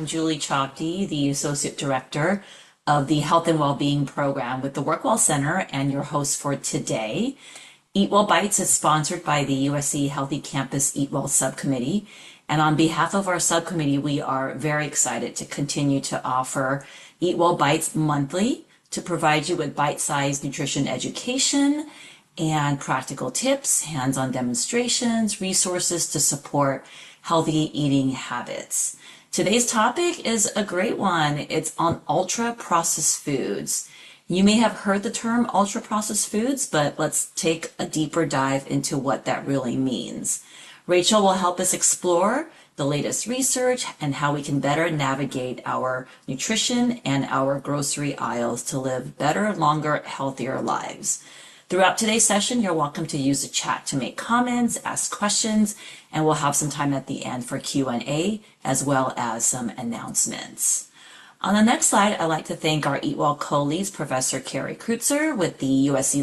I'm Julie Chokdi, the Associate Director of the Health and Wellbeing Program with the Workwell Center and your host for today. EatWell Bites is sponsored by the USC Healthy Campus EatWell Subcommittee. And on behalf of our subcommittee, we are very excited to continue to offer EatWell Bites monthly to provide you with bite-sized nutrition education and practical tips, hands-on demonstrations, resources to support healthy eating habits. Today's topic is a great one. It's on ultra-processed foods. You may have heard the term ultra-processed foods, but let's take a deeper dive into what that really means. Rachel will help us explore the latest research and how we can better navigate our nutrition and our grocery aisles to live better, longer, healthier lives. Throughout today's session, you're welcome to use the chat to make comments, ask questions, and we'll have some time at the end for Q&A as well as some announcements. On the next slide, I'd like to thank our EatWell co-leads, Professor Carrie Kreutzer with the USC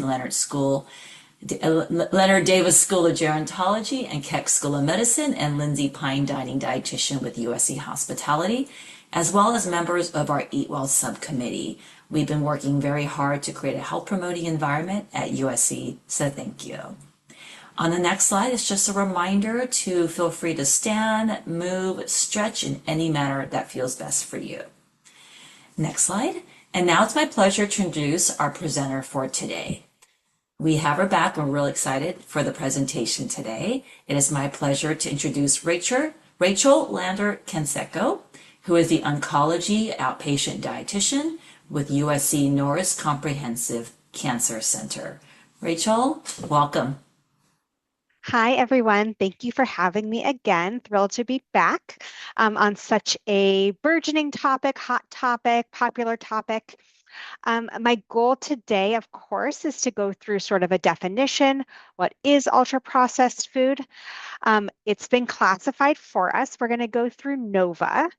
Leonard Davis School of Gerontology and Keck School of Medicine, and Lindsay Pine, Dining Dietitian with USC Hospitality, as well as members of our EatWell subcommittee. We've been working very hard to create a health promoting environment at USC, so thank you. On the next slide, it's just a reminder to feel free to stand, move, stretch in any manner that feels best for you. Next slide. And now it's my pleasure to introduce our presenter for today. We have her back. We're real excited for the presentation today. It is my pleasure to introduce Rachel Lander-Canseco, who is the Oncology Outpatient Dietitian with USC Norris Comprehensive Cancer Center. Rachel, welcome. Hi, everyone. Thank you for having me again. Thrilled to be back on such a burgeoning topic, hot topic, popular topic. My goal today, of course, is to go through sort of a definition. What is ultra-processed food? It's been classified for us. We're going to go through NOVA.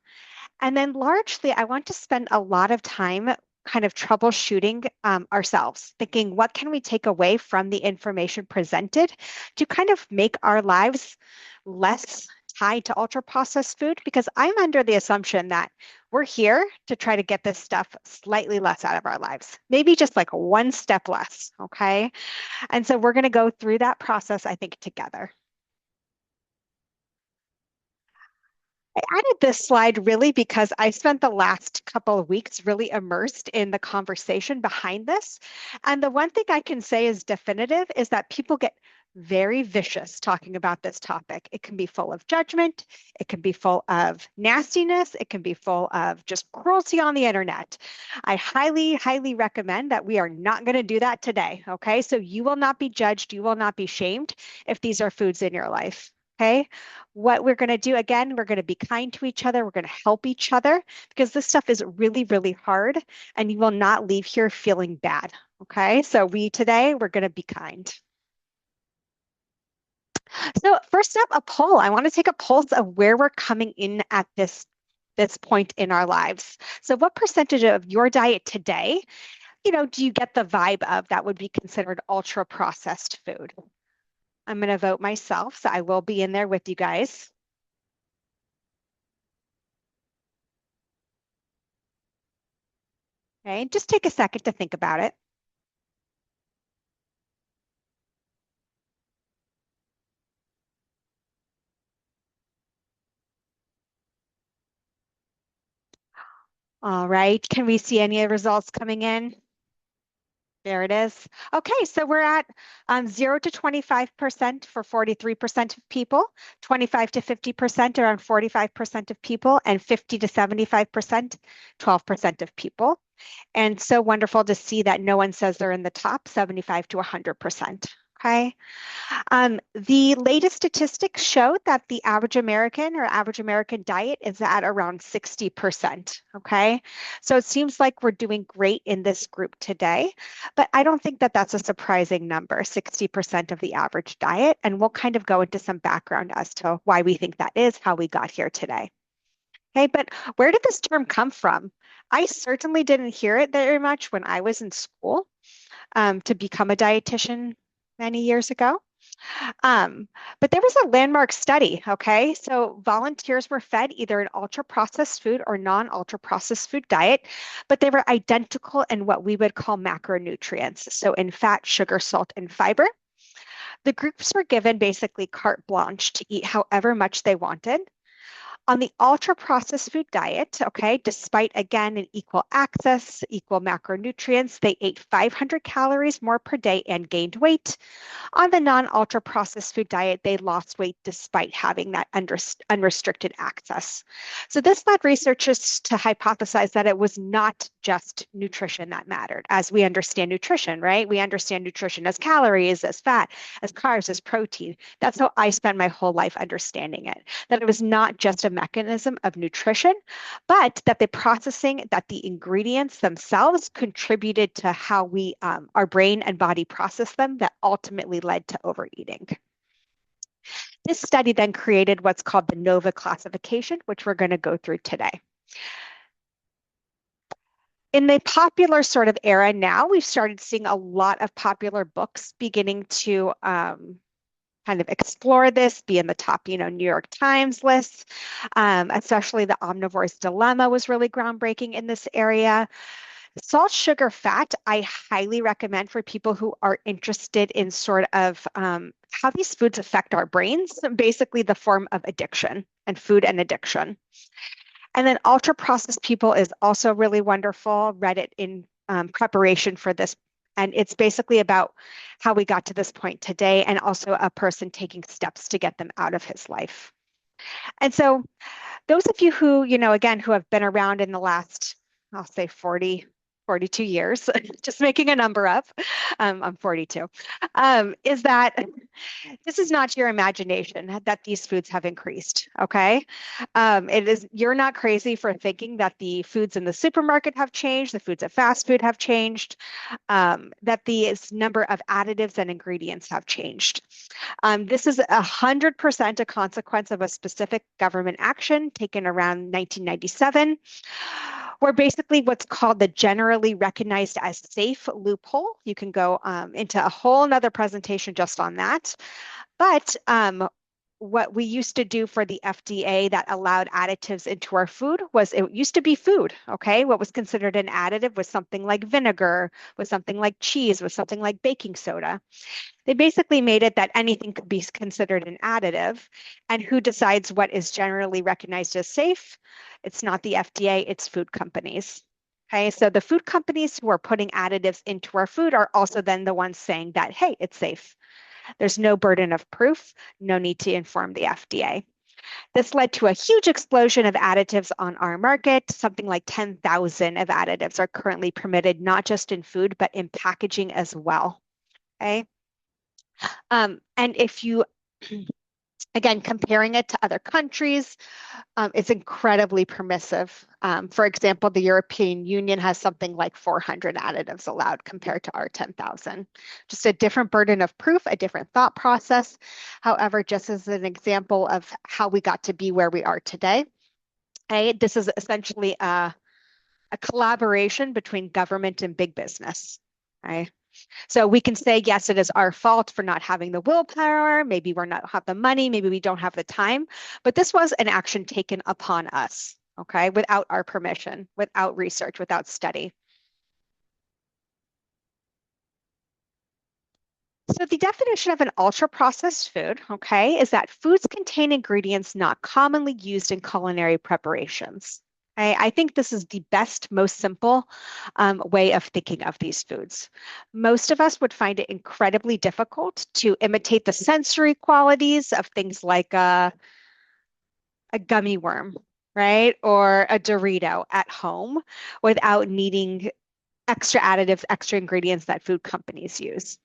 And then largely, I want to spend a lot of time kind of troubleshooting ourselves, thinking what can we take away from the information presented to kind of make our lives less tied to ultra processed food, because I'm under the assumption that we're here to try to get this stuff slightly less out of our lives, maybe just like one step less, okay? And so we're going to go through that process, I think, together. I added this slide really because I spent the last couple of weeks really immersed in the conversation behind this. And the one thing I can say is definitive is that people get very vicious talking about this topic. It can be full of judgment. It can be full of nastiness. It can be full of just cruelty on the internet. I highly, highly recommend that we are not going to do that today. Okay. So you will not be judged. You will not be shamed if these are foods in your life. Okay. What we're going to do again, we're going to be kind to each other. We're going to help each other because this stuff is really, really hard and you will not leave here feeling bad. Okay. So today we're going to be kind. So first up, a poll. I want to take a pulse of where we're coming in at this point in our lives. So what percentage of your diet today, do you get the vibe of that would be considered ultra processed food? I'm going to vote myself, so I will be in there with you guys. Okay, just take a second to think about it. All right, can we see any results coming in? There it is. Okay, so we're at 0 to 25% for 43% of people, 25 to 50% around 45% of people, and 50 to 75%, 12% of people. And so wonderful to see that no one says they're in the top, 75 to 100%. Okay. The latest statistics show that the average American or average American diet is at around 60%. Okay. So it seems like we're doing great in this group today, but I don't think that that's a surprising number, 60% of the average diet. And we'll kind of go into some background as to why we think that is, how we got here today. Okay, but where did this term come from? I certainly didn't hear it very much when I was in school to become a dietitian many years ago. Um, but there was a landmark study, okay? So volunteers were fed either an ultra-processed food or non-ultra processed food diet, but they were identical in what we would call macronutrients. So in fat, sugar, salt, and fiber. The groups were given basically carte blanche to eat however much they wanted. On the ultra processed food diet, okay, despite again an equal access, equal macronutrients, they ate 500 calories more per day and gained weight. On the non-ultra processed food diet, they lost weight despite having that unrestricted access. So this led researchers to hypothesize that it was not just nutrition that mattered, as we understand nutrition, right? We understand nutrition as calories, as fat, as carbs, as protein. That's how I spent my whole life understanding it, that it was not just a mechanism of nutrition, but that the processing, that the ingredients themselves contributed to how we, our brain and body process them, that ultimately led to overeating. This study then created what's called the NOVA classification, which we're going to go through today. In the popular sort of era now, we've started seeing a lot of popular books beginning to kind of explore this, be in the top, New York Times lists. Especially the Omnivore's Dilemma was really groundbreaking in this area. Salt, sugar, fat, I highly recommend for people who are interested in sort of how these foods affect our brains, basically the form of addiction and food and addiction. And then ultra processed people is also really wonderful. Read it in preparation for this. And it's basically about how we got to this point today and also a person taking steps to get them out of his life. And so those of you who, again, who have been around in the last, I'll say 42 years, just making a number up, I'm 42, is that this is not your imagination that these foods have increased, okay? You're not crazy for thinking that the foods in the supermarket have changed, the foods at fast food have changed, that the number of additives and ingredients have changed. This is 100% a consequence of a specific government action taken around 1997, where basically what's called the generally recognized as safe loophole. You can go into a whole nother presentation just on that. But what we used to do for the FDA that allowed additives into our food was it used to be food, okay? What was considered an additive was something like vinegar, was something like cheese, was something like baking soda. They basically made it that anything could be considered an additive. And who decides what is generally recognized as safe? It's not the FDA, it's food companies. Okay, so the food companies who are putting additives into our food are also then the ones saying that, hey, it's safe. There's no burden of proof, no need to inform the FDA. This led to a huge explosion of additives on our market. Something like 10,000 of additives are currently permitted, not just in food, but in packaging as well. Okay. And if you, again, comparing it to other countries, it's incredibly permissive. For example, the European Union has something like 400 additives allowed compared to our 10,000. Just a different burden of proof, a different thought process. However, just as an example of how we got to be where we are today, okay, this is essentially a collaboration between government and big business. Okay. So we can say, yes, it is our fault for not having the willpower. Maybe we're not have the money. Maybe we don't have the time. But this was an action taken upon us, okay, without our permission, without research, without study. So the definition of an ultra-processed food, okay, is that foods contain ingredients not commonly used in culinary preparations. I think this is the best, most simple way of thinking of these foods. Most of us would find it incredibly difficult to imitate the sensory qualities of things like a gummy worm, right? Or a Dorito at home without needing extra additives, extra ingredients that food companies use.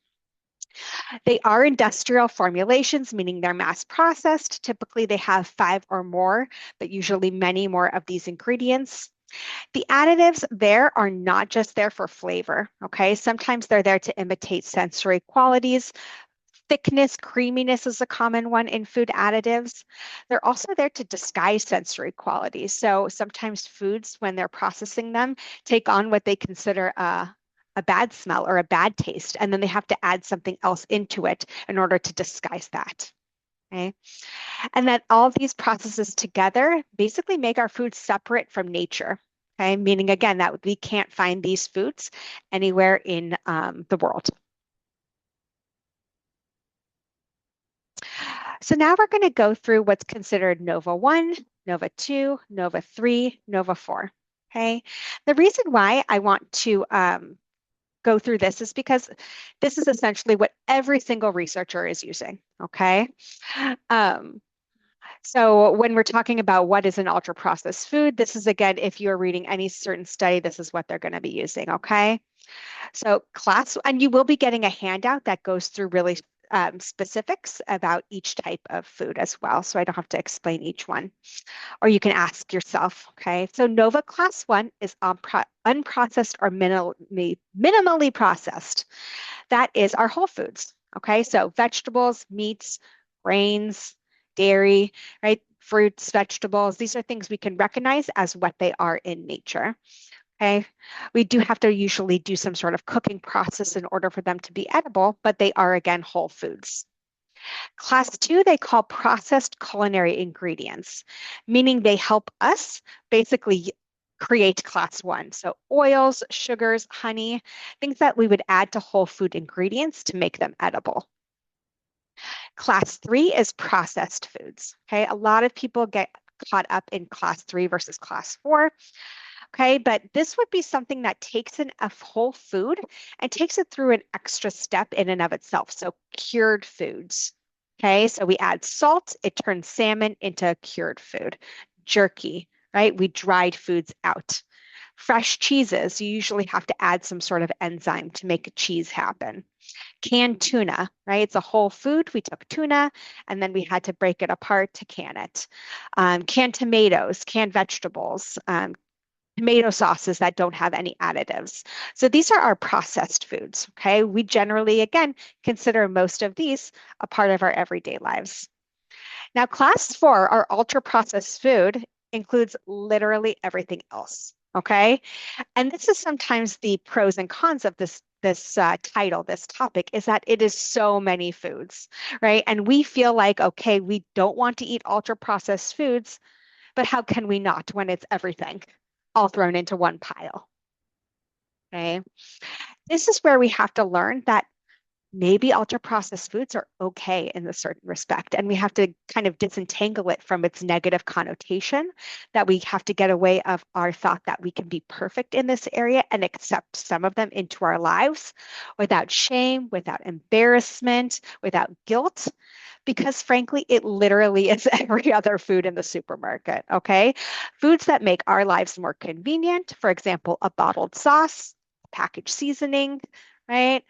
They are industrial formulations, meaning they're mass processed. Typically, they have 5 or more, but usually many more of these ingredients. The additives there are not just there for flavor, okay? Sometimes they're there to imitate sensory qualities. Thickness, creaminess is a common one in food additives. They're also there to disguise sensory qualities. So sometimes foods, when they're processing them, take on what they consider a a bad smell or a bad taste, and then they have to add something else into it in order to disguise that. Okay. And that all of these processes together basically make our food separate from nature. Okay. Meaning, again, that we can't find these foods anywhere in the world. So now we're going to go through what's considered Nova 1, Nova 2, Nova 3, Nova 4. Okay. The reason why I want to go through this is because this is essentially what every single researcher is using. Okay. Um, so when we're talking about what is an ultra processed food, this is again, if you're reading any certain study, this is what they're going to be using. Okay. So and you will be getting a handout that goes through really specifics about each type of food as well. So I don't have to explain each one, or you can ask yourself. Okay. So Nova Class 1 is unprocessed or minimally processed. That is our whole foods. Okay. So vegetables, meats, grains, dairy, right? Fruits, vegetables, these are things we can recognize as what they are in nature. Okay. We do have to usually do some sort of cooking process in order for them to be edible, but they are again whole foods. Class 2, they call processed culinary ingredients, meaning they help us basically create class 1. So oils, sugars, honey, things that we would add to whole food ingredients to make them edible. Class 3 is processed foods. Okay. A lot of people get caught up in class 3 versus class 4. Okay, but this would be something that takes in a whole food and takes it through an extra step in and of itself. So cured foods. Okay, so we add salt, it turns salmon into a cured food. Jerky, right? We dried foods out. Fresh cheeses, you usually have to add some sort of enzyme to make a cheese happen. Canned tuna, right? It's a whole food. We took tuna and then we had to break it apart to can it. Canned tomatoes, canned vegetables, tomato sauces that don't have any additives. So these are our processed foods, okay? We generally, again, consider most of these a part of our everyday lives. Now, class 4, our ultra processed food, includes literally everything else, okay? And this is sometimes the pros and cons of this title, this topic, is that it is so many foods, right? And we feel like, okay, we don't want to eat ultra processed foods, but how can we not when it's everything all thrown into one pile? Okay. This is where we have to learn that maybe ultra processed foods are okay in a certain respect. And we have to kind of disentangle it from its negative connotation, that we have to get away of our thought that we can be perfect in this area and accept some of them into our lives without shame, without embarrassment, without guilt, because frankly, it literally is every other food in the supermarket. Okay. Foods that make our lives more convenient, for example, a bottled sauce, packaged seasoning, right?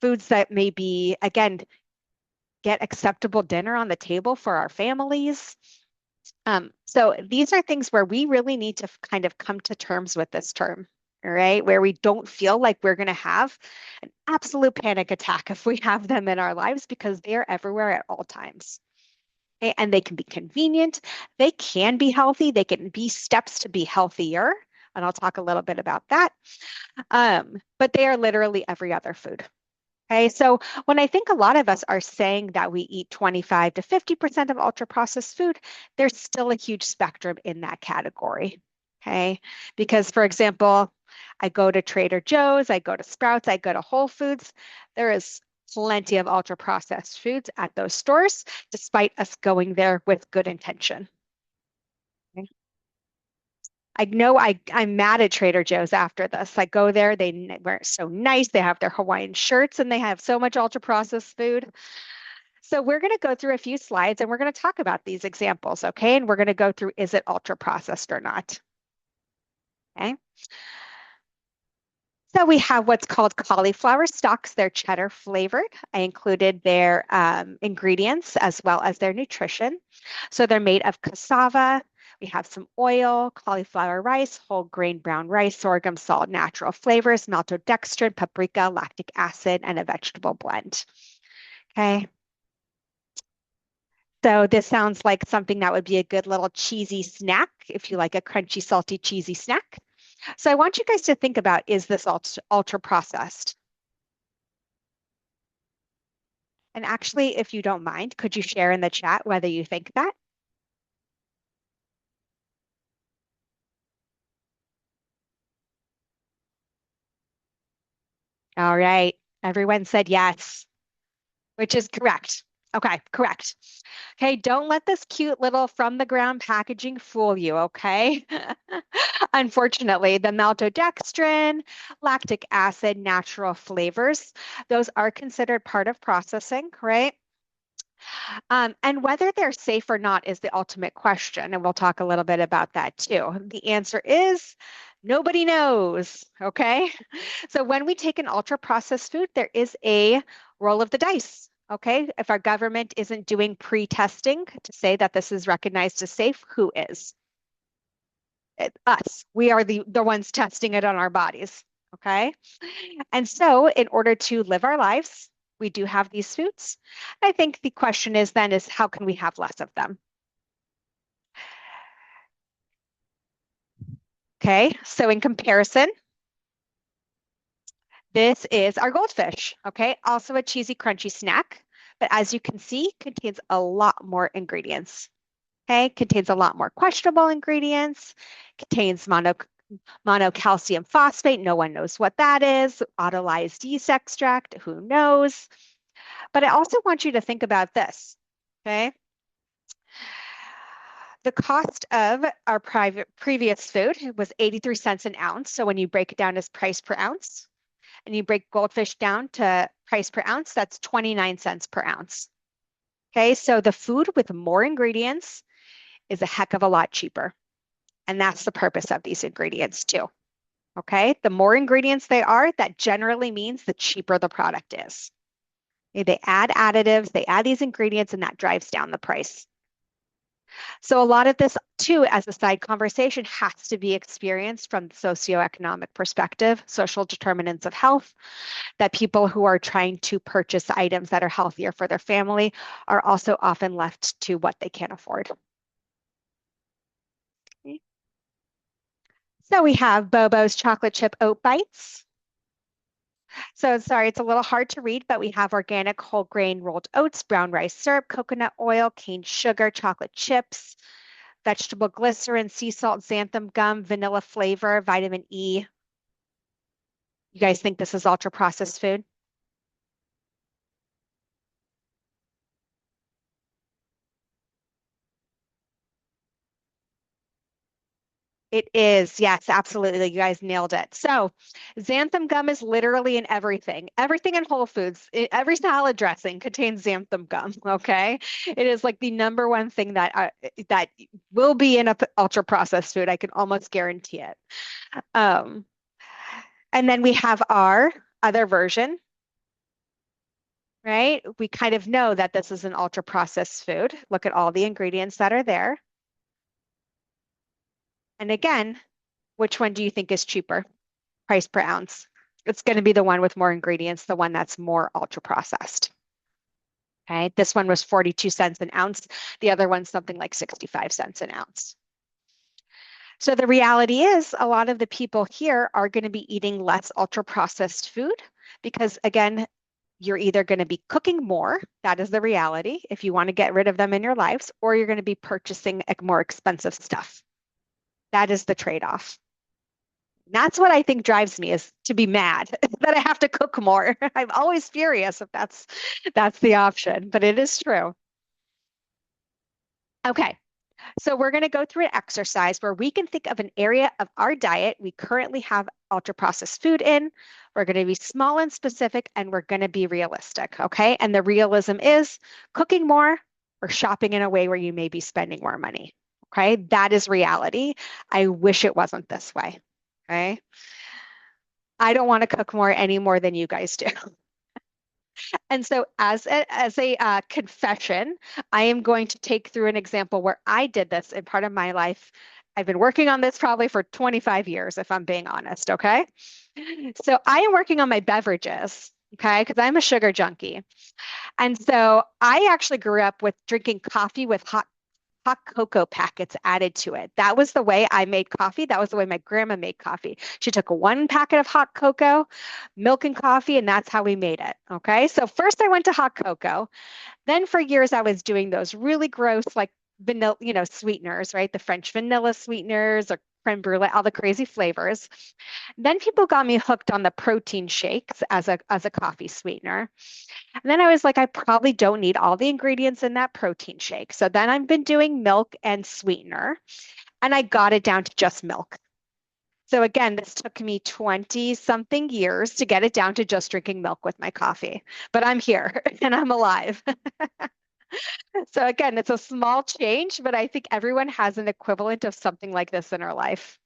Foods that maybe, again, get acceptable dinner on the table for our families. So these are things where we really need to kind of come to terms with this term, all right? Where we don't feel like we're going to have an absolute panic attack if we have them in our lives, because they're everywhere at all times. Okay? And they can be convenient. They can be healthy. They can be steps to be healthier. And I'll talk a little bit about that. But they are literally every other food. Okay, so when I think a lot of us are saying that we eat 25 to 50% of ultra processed food, there's still a huge spectrum in that category. Okay, because for example, I go to Trader Joe's, I go to Sprouts, I go to Whole Foods. There is plenty of ultra processed foods at those stores, despite us going there with good intention. Okay. I know I'm mad at Trader Joe's after this. I go there, they wear so nice. They have their Hawaiian shirts and they have so much ultra processed food. So we're going to go through a few slides and we're going to talk about these examples, okay? And we're going to go through, is it ultra processed or not? Okay. So we have what's called cauliflower stalks. They're cheddar flavored. I included their ingredients as well as their nutrition. So they're made of cassava. We have some oil, cauliflower rice, whole grain brown rice, sorghum, salt, natural flavors, maltodextrin, paprika, lactic acid, and a vegetable blend. Okay. So this sounds like something that would be a good little cheesy snack if you like a crunchy, salty, cheesy snack. So I want you guys to think about, is this ultra processed? And actually, if you don't mind, could you share in the chat whether you think that? All right. Everyone said yes, which is correct. Okay, correct. Okay, don't let this cute little from the ground packaging fool you, okay? Unfortunately, the maltodextrin, lactic acid, natural flavors, those are considered part of processing, right? And whether they're safe or not is the ultimate question. And we'll talk a little bit about that too. The answer is nobody knows. Okay. So when we take an ultra processed food, there is a roll of the dice. Okay. If our government isn't doing pre-testing to say that this is recognized as safe, who is? Us. We are the ones testing it on our bodies. Okay. And so, in order to live our lives, we do have these foods. I think the question is then is how can we have less of them? Okay, so in comparison, this is our goldfish. Okay, also a cheesy, crunchy snack, but as you can see, contains a lot more ingredients. Okay, contains a lot more questionable ingredients, contains monocalcium phosphate. No one knows what that is. Autolyzed yeast extract. Who knows? But I also want you to think about this. Okay. The cost of our previous food was 83 cents an ounce. So when you break it down as price per ounce and you break goldfish down to price per ounce, that's 29 cents per ounce. Okay. So the food with more ingredients is a heck of a lot cheaper. And that's the purpose of these ingredients too. Okay. The more ingredients they are, that generally means the cheaper the product is. They add additives, they add these ingredients, and that drives down the price. So a lot of this too, as a side conversation, has to be experienced from the socioeconomic perspective, social determinants of health, that people who are trying to purchase items that are healthier for their family are also often left to what they can afford. Okay. So we have Bobo's chocolate chip oat bites. So sorry, it's a little hard to read, but we have organic whole grain rolled oats, brown rice syrup, coconut oil, cane sugar, chocolate chips, vegetable glycerin, sea salt, xanthan gum, vanilla flavor, vitamin E. You guys think this is ultra processed food? It is. Yes, absolutely. You guys nailed it. So, xanthan gum is literally in everything. Everything in Whole Foods, every salad dressing contains xanthan gum, okay? It is like the number one thing that will be in a ultra processed food. I can almost guarantee it. Um, and then we have our other version, right? We kind of know that this is an ultra processed food. Look at all the ingredients that are there. And again, which one do you think is cheaper, price per ounce? It's going to be the one with more ingredients, the one that's more ultra processed. Okay, this one was 42 cents an ounce. The other one's something like 65 cents an ounce. So the reality is a lot of the people here are going to be eating less ultra processed food because again, you're either going to be cooking more, that is the reality, if you want to get rid of them in your lives, or you're going to be purchasing more expensive stuff. That is the trade-off. That's what I think drives me is to be mad that I have to cook more. I'm always furious if that's the option, but it is true. Okay, so we're going to go through an exercise where we can think of an area of our diet we currently have ultra processed food in. We're going to be small and specific, and we're going to be realistic. Okay, and the realism is cooking more or shopping in a way where you may be spending more money. Okay, that is reality. I wish it wasn't this way. Okay. I don't want to cook more any more than you guys do. And so, as a confession, I am going to take through an example where I did this in part of my life. I've been working on this probably for 25 years, if I'm being honest. Okay. So I am working on my beverages. Okay. Because I'm a sugar junkie. And so I actually grew up with drinking coffee with hot hot cocoa packets added to it. That was the way I made coffee. That was the way my grandma made coffee. She took one packet of hot cocoa, milk and coffee, and that's how we made it. Okay. So first I went to hot cocoa. Then for years I was doing those really gross, like vanilla, sweeteners, right? The French vanilla sweeteners or creme brulee, all the crazy flavors. Then people got me hooked on the protein shakes as a coffee sweetener. And then I was like, I probably don't need all the ingredients in that protein shake. So then I've been doing milk and sweetener, and I got it down to just milk. So again, this took me 20 something years to get it down to just drinking milk with my coffee. But I'm here and I'm alive. So again, it's a small change, but I think everyone has an equivalent of something like this in our life.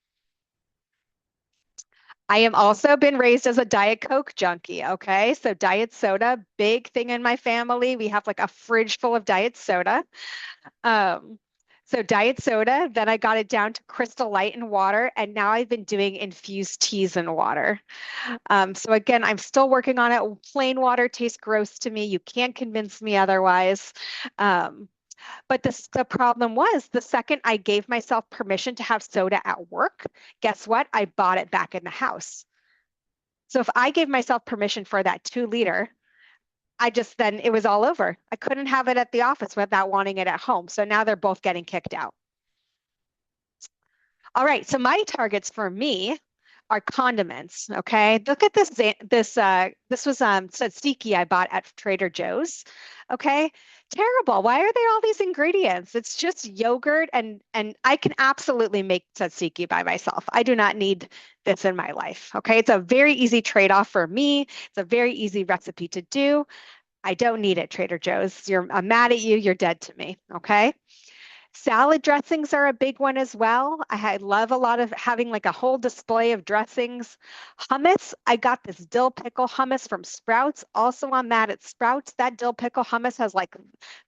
I am also been raised as a Diet Coke junkie. Okay. So diet soda, big thing in my family. We have like a fridge full of diet soda. Um, so diet soda, then I got it down to Crystal Light and water, and now I've been doing infused teas and water. So again, I'm still working on it. Plain water tastes gross to me. You can't convince me otherwise. Um, but the problem was the second I gave myself permission to have soda at work, guess what? I bought it back in the house. So if I gave myself permission for that 2 liter, then it was all over. I couldn't have it at the office without wanting it at home. So now they're both getting kicked out. All right, so my targets for me are condiments. Okay, look at this was tzatziki I bought at Trader Joe's. Okay, terrible. Why are there all these ingredients? It's just yogurt, and I can absolutely make tzatziki by myself. I do not need this in my life. Okay, it's a very easy trade-off for me. It's a very easy recipe to do. I don't need it, Trader Joe's. I'm mad at you. You're dead to me. Okay. Salad dressings are a big one as well. Love a lot of having like a whole display of dressings. Hummus, I got this dill pickle hummus from Sprouts. Also on that at Sprouts, that dill pickle hummus has like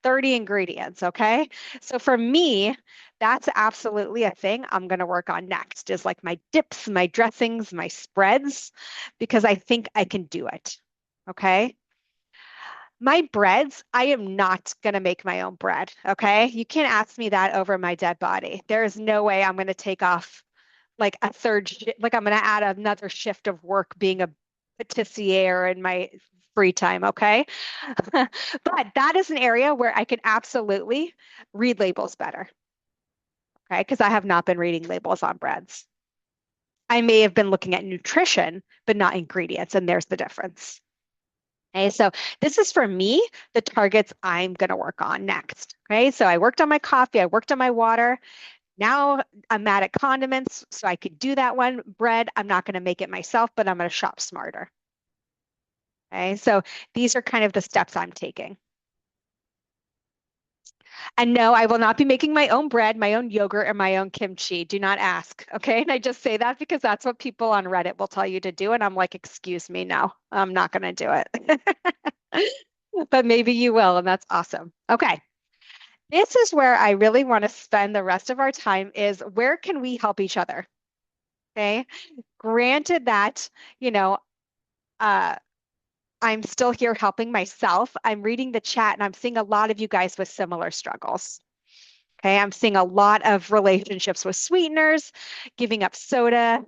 30 ingredients. Okay. So for me, that's absolutely a thing I'm going to work on next is like my dips, my dressings, my spreads, because I think I can do it. Okay. My breads, I am not going to make my own bread. Okay. You can't ask me that over my dead body. There is no way I'm going to take off like like I'm going to add another shift of work being a patissier in my free time. Okay. But that is an area where I can absolutely read labels better. Okay. Because I have not been reading labels on breads. I may have been looking at nutrition, but not ingredients. And there's the difference. Okay, so this is for me, the targets I'm going to work on next. Okay, so I worked on my coffee, I worked on my water. Now I'm mad at condiments, so I could do that one. Bread, I'm not going to make it myself, but I'm going to shop smarter. Okay, so these are kind of the steps I'm taking. And no, I will not be making my own bread, my own yogurt, or my own kimchi. Do not ask. Okay. And I just say that because that's what people on Reddit will tell you to do. And I'm like, excuse me, no, I'm not going to do it. But maybe you will. And that's awesome. Okay. This is where I really want to spend the rest of our time is where can we help each other? Okay. Granted that, you know, uh, I'm still here helping myself. I'm reading the chat and I'm seeing a lot of you guys with similar struggles. Okay, I'm seeing a lot of relationships with sweeteners, giving up soda.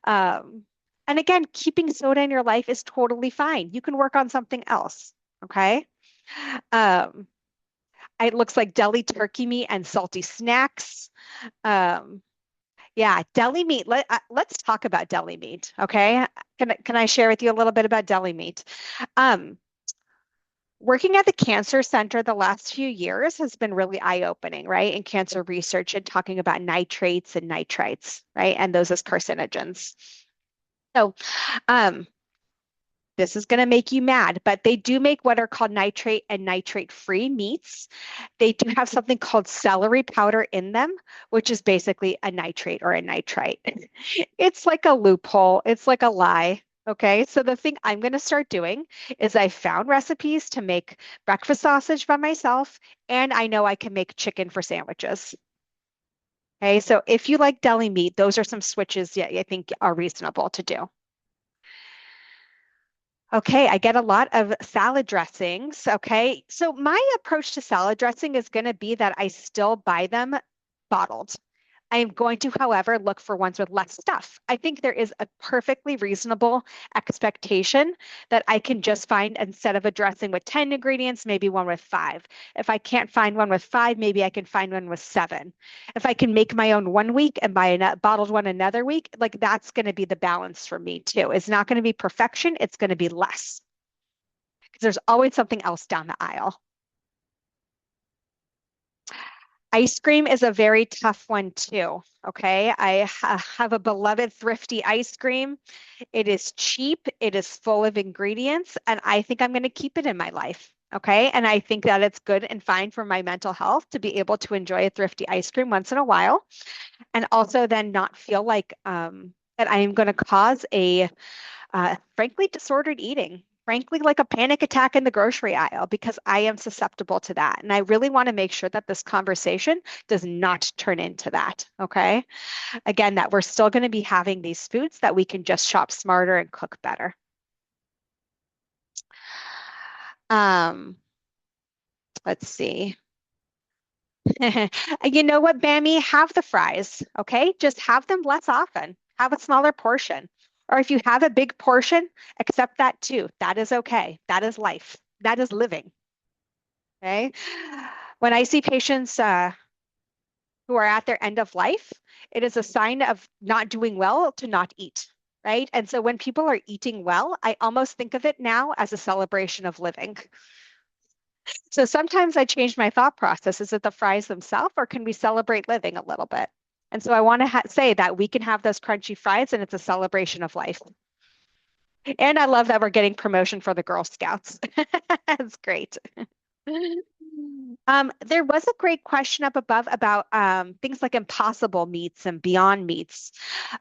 Um, and again, keeping soda in your life is totally fine. You can work on something else. Okay. Um, it looks like deli turkey meat and salty snacks. Um, yeah, deli meat. Let's talk about deli meat. Okay. Can I share with you a little bit about deli meat? Um, Working at the Cancer Center the last few years has been really eye-opening, right? In cancer research and talking about nitrates and nitrites, right? And those as carcinogens. So, um, this is going to make you mad, but they do make what are called nitrate and nitrate-free meats. They do have something called celery powder in them, which is basically a nitrate or a nitrite. It's like a loophole. It's like a lie. Okay, so the thing I'm going to start doing is I found recipes to make breakfast sausage by myself, and I know I can make chicken for sandwiches. Okay, so if you like deli meat, those are some switches that I think are reasonable to do. Okay, I get a lot of salad dressings. Okay, so my approach to salad dressing is going to be that I still buy them bottled. I am going to, however, look for ones with less stuff. I think there is a perfectly reasonable expectation that I can just find instead of a dressing with 10 ingredients, maybe one with five. If I can't find one with five, maybe I can find one with seven. If I can make my own one week and buy a bottled one another week, like that's going to be the balance for me too. It's not going to be perfection, it's going to be less because there's always something else down the aisle. Ice cream is a very tough one too. Okay. Have a beloved thrifty ice cream. It is cheap, it is full of ingredients, and I think I'm going to keep it in my life. Okay. And I think that it's good and fine for my mental health to be able to enjoy a thrifty ice cream once in a while and also then not feel like that I am going to cause a frankly, disordered eating, frankly, like a panic attack in the grocery aisle, because I am susceptible to that. And I really want to make sure that this conversation does not turn into that. Okay. Again, that we're still going to be having these foods that we can just shop smarter and cook better. Um, let's see. You know what, Bammy? Have the fries, okay? Just have them less often. Have a smaller portion. Or if you have a big portion, accept that too. That is okay. That is life. That is living, okay? When I see patients who are at their end of life, it is a sign of not doing well to not eat, right? And so when people are eating well, I almost think of it now as a celebration of living. So sometimes I change my thought process. Is it the fries themselves, or can we celebrate living a little bit? And so I want to say that we can have those crunchy fries and it's a celebration of life. And I love that we're getting promotion for the Girl Scouts. That's great. There was a great question up above about things like impossible meats and beyond meats.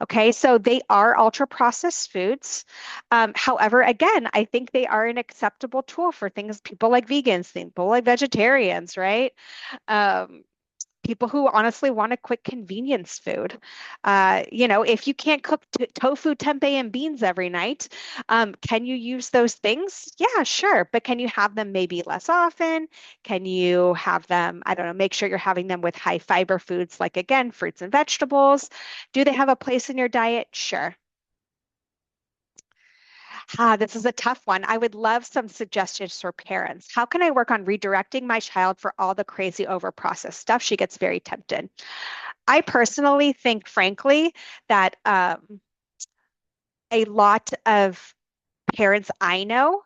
Okay, so they are ultra processed foods. However, again, I think they are an acceptable tool for things people like vegans, people like vegetarians, right? Um, People who honestly want a quick convenience food. If you can't cook tofu, tempeh, and beans every night, can you use those things? Yeah, sure. But can you have them maybe less often? Can you have them, I don't know, make sure you're having them with high fiber foods like, again, fruits and vegetables? Do they have a place in your diet? Sure. This is a tough one. I would love some suggestions for parents. How can I work on redirecting my child for all the crazy overprocessed stuff? She gets very tempted. I personally think, frankly, that a lot of parents I know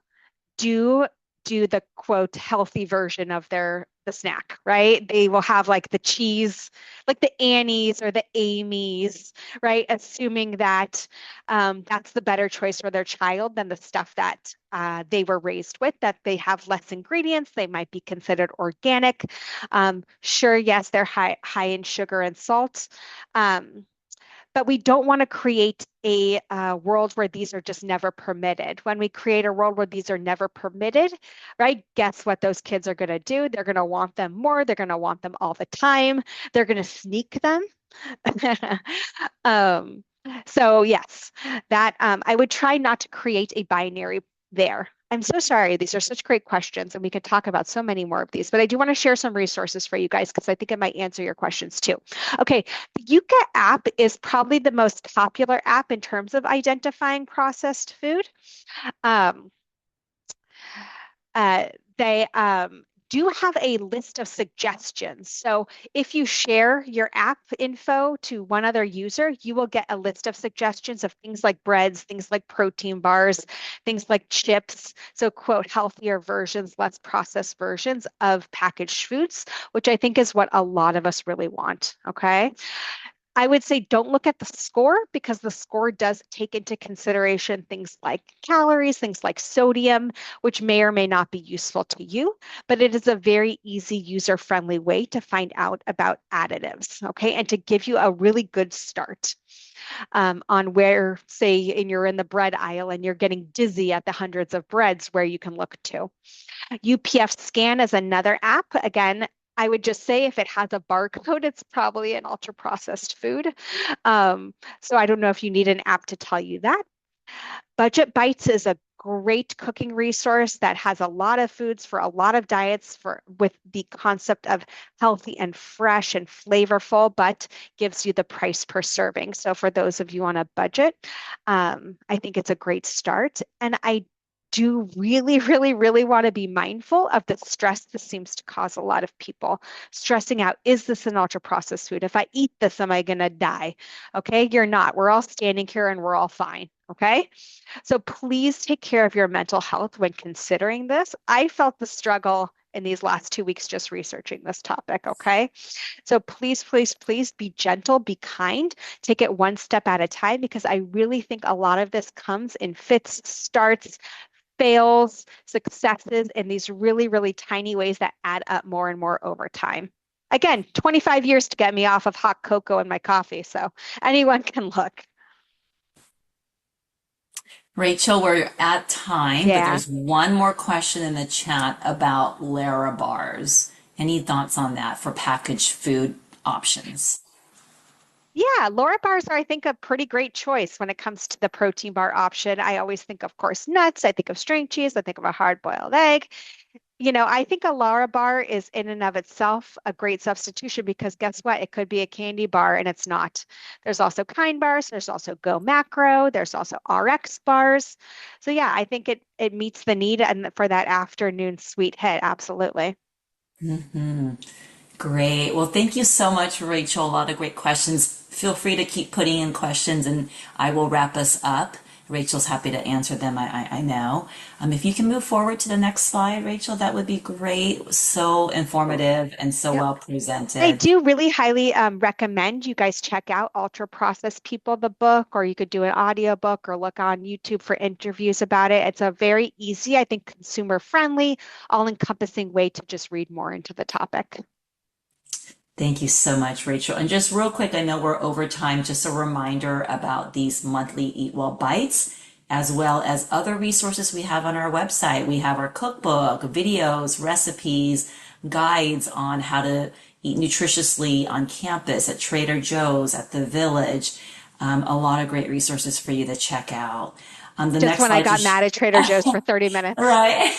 do do the quote healthy version of the snack, right? They will have like the cheese, like the Annie's or the Amy's, right? Assuming that that's the better choice for their child than the stuff that they were raised with, that they have less ingredients, they might be considered organic. Sure, yes, they're high in sugar and salt. Um, but we don't want to create a world where these are just never permitted. When we create a world where these are never permitted, right? Guess what those kids are going to do? They're going to want them more. They're going to want them all the time. They're going to sneak them. um, so yes, that I would try not to create a binary there. I'm so sorry. These are such great questions, and we could talk about so many more of these, but I do want to share some resources for you guys because I think it might answer your questions too. Okay, the Yuka app is probably the most popular app in terms of identifying processed food. Um, they do have a list of suggestions. So if you share your app info to one other user, you will get a list of suggestions of things like breads, things like protein bars, things like chips. So, quote, healthier versions, less processed versions of packaged foods, which I think is what a lot of us really want. Okay. I would say don't look at the score because the score does take into consideration things like calories, things like sodium, which may or may not be useful to you, but it is a very easy user-friendly way to find out about additives, okay, and to give you a really good start on where, say, you're in the bread aisle and you're getting dizzy at the hundreds of breads where you can look to. UPF Scan is another app. Again, I would just say if it has a barcode, it's probably an ultra processed food. So I don't know if you need an app to tell you that. Budget Bites is a great cooking resource that has a lot of foods for a lot of diets for with the concept of healthy and fresh and flavorful, but gives you the price per serving. So for those of you on a budget, I think it's a great start. And I do really, really, really want to be mindful of the stress this seems to cause a lot of people. Stressing out, is this an ultra processed food? If I eat this, am I going to die? Okay, you're not. We're all standing here and we're all fine. Okay. So please take care of your mental health when considering this. I felt the struggle in these last 2 weeks just researching this topic. Okay. So please, please, please be gentle, be kind, take it one step at a time, because I really think a lot of this comes in fits, starts, fails, successes in these really, really tiny ways that add up more and more over time. Again, 25 years to get me off of hot cocoa in my coffee. So anyone can look. Rachel, we're at time, but Yeah. there's one more question in the chat about Lara bars. Any thoughts on that for packaged food options? Yeah, Laura bars are, I think, a pretty great choice when it comes to the protein bar option. I always think, of course, nuts. I think of string cheese. I think of a hard-boiled egg. I think a Lara bar is in and of itself a great substitution, because guess what? It could be a candy bar and it's not. There's also Kind bars. There's also Go Macro. There's also RX bars. So yeah, I think it meets the need and for that afternoon sweet hit. Absolutely. Hmm. Great. Well, thank you so much, Rachel. A lot of great questions. Feel free to keep putting in questions and I will wrap us up. Rachel's happy to answer them, I know. If you can move forward to the next slide, Rachel, that would be great. So informative and so Yep. well I presented. do really highly recommend you guys check out Ultra Processed People, the book, or you could do an audiobook or look on YouTube for interviews about it. It's a very easy, I think, consumer friendly, all encompassing way to just read more into the topic. Thank you so much, Rachel. And just real quick, I know we're over time, just a reminder about these monthly Eat Well Bites, as well as other resources we have on our website. We have our cookbook, videos, recipes, guides on how to eat nutritiously on campus, at Trader Joe's, at the Village. A lot of great resources for you to check out. The Just next when I slide got just mad at Trader Joe's for 30 minutes. Right.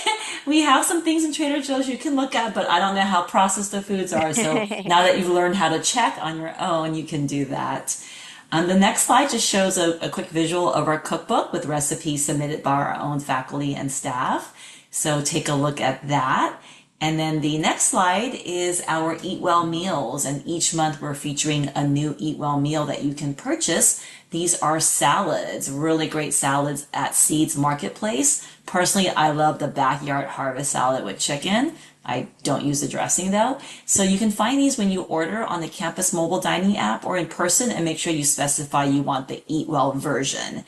We have some things in Trader Joe's you can look at, but I don't know how processed the foods are. So now that you've learned how to check on your own, you can do that. The next slide just shows a quick visual of our cookbook with recipes submitted by our own faculty and staff. So take a look at that. And then the next slide is our Eat Well meals. And each month we're featuring a new Eat Well meal that you can purchase. These are salads, really great salads at Seeds Marketplace. Personally, I love the backyard harvest salad with chicken. I don't use the dressing though. So you can find these when you order on the campus mobile dining app or in person, and make sure you specify you want the Eat Well version.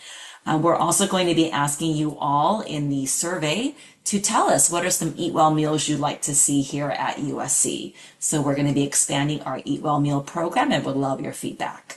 We're also going to be asking you all in the survey to tell us what are some Eat Well meals you'd like to see here at USC. So we're going to be expanding our Eat Well meal program and would love your feedback.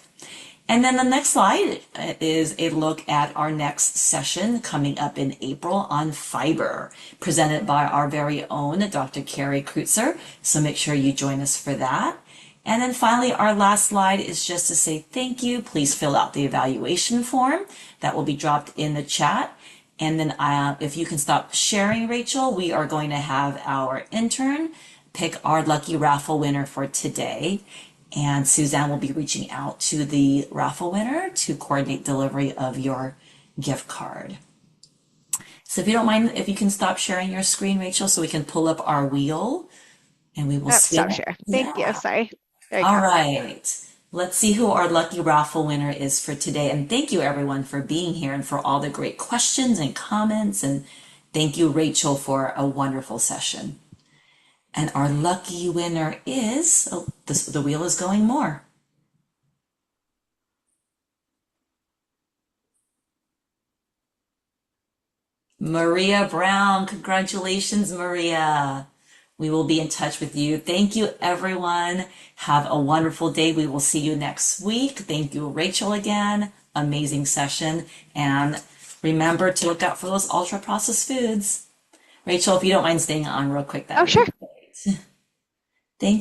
And then the next slide is a look at our next session coming up in April on fiber, presented by our very own Dr. Carrie Kreutzer. So make sure you join us for that. And then finally, our last slide is just to say thank you. Please fill out the evaluation form that will be dropped in the chat. And then if you can stop sharing, Rachel, we are going to have our intern pick our lucky raffle winner for today. And Suzanne will be reaching out to the raffle winner to coordinate delivery of your gift card. So if you don't mind, if you can stop sharing your screen, Rachel, so we can pull up our wheel and we will Oh, see stop it. share. Thank you. Yeah. Sorry. There you All go. right. Let's see who our lucky raffle winner is for today. And thank you everyone for being here and for all the great questions and comments. And thank you, Rachel, for a wonderful session. And our lucky winner is, oh, the wheel is going more. Maria Brown. Congratulations, Maria. We will be in touch with you. Thank you, everyone. Have a wonderful day. We will see you next week. Thank you, Rachel, again. Amazing session. And remember to look out for those ultra processed foods. Rachel, if you don't mind staying on real quick, that Oh, would be sure. great. Thank you.